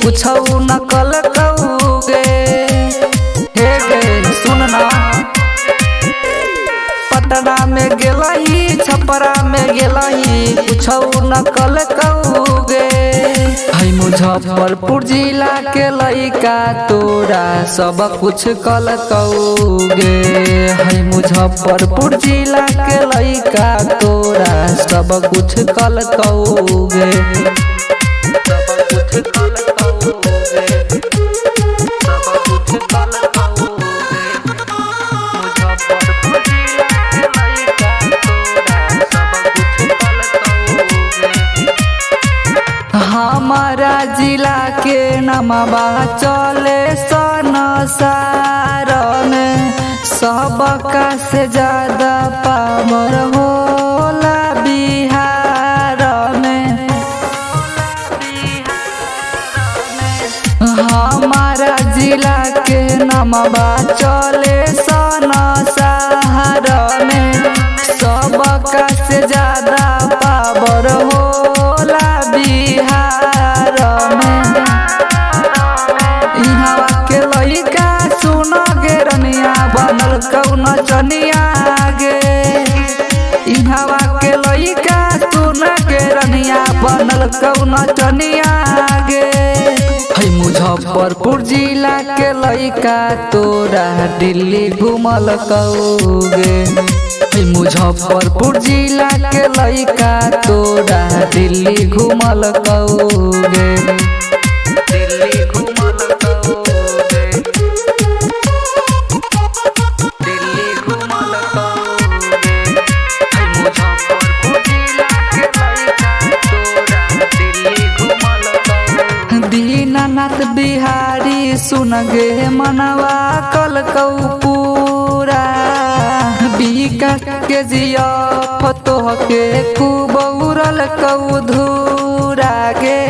कुछ न कल कौगे। हे गे सुनना, पटना में गेलही छपरा में गेलही कुछ न कल कौगे। है मुजफ्फरपुर जिला के लइका तोरा सब कुछ कल कौगे। है मुजफ्फरपुर जिला के लइका तोरा सब कुछ कल कौगे। हमारा जिला के नमबा चले संसार में, सबका से ज्यादा पावर होला बिहार में। हमारा जिला के नमबा चले संसार में, सबका से ज्यादा पावर होला बिहार में। इहवा के लइका सुन गे रनिया बनल कौन चनिया गे। इहवा के लइका सुन गे रनिया बनल कौन चनिया गे। है मुजफ्फरपुर जिला के लइका तोरा दिल्ली घूमल कौगे। है मुजफ्फरपुर जिला के लइका तोरा दिल्ली घूमल कौगे। दिल्ली घूमल कौगे, दिल्ली घूमल कौगे। है मुजफ्फरपुर जिला के लइका तोरा दिल्ली घूमल कौगे। दीनानाथ बिहारी सुन गे मनवा कल कौ पूरा, विकास के जिया फतोह के खूब उड़ल कौ धूरा गे।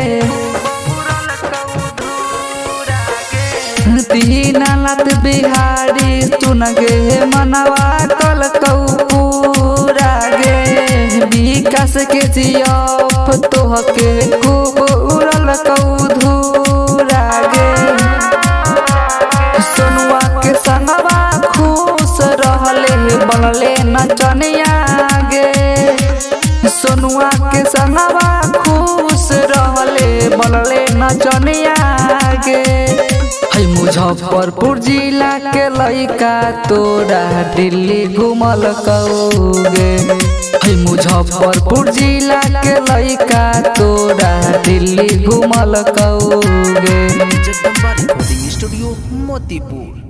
दीनानाथ बिहारी सुन गे मनवा कल कौ पूरा गे। विकास के जिया फतोह के खूब उड़ल कौ धूरा गे। सोनुआ के संगवा खुश रहले बनले नचनिया गे। सोनुआ के संगवा खुश रहले बनले नचनिया गे। है मुजफ्फरपुर जिला के लइका तोरा दिल्ली घूमल कौगे। है मुजफ्फरपुर जिला के लइका तोरा दिल्ली घूमल कौगे। Jagdamba recording studio Motipur.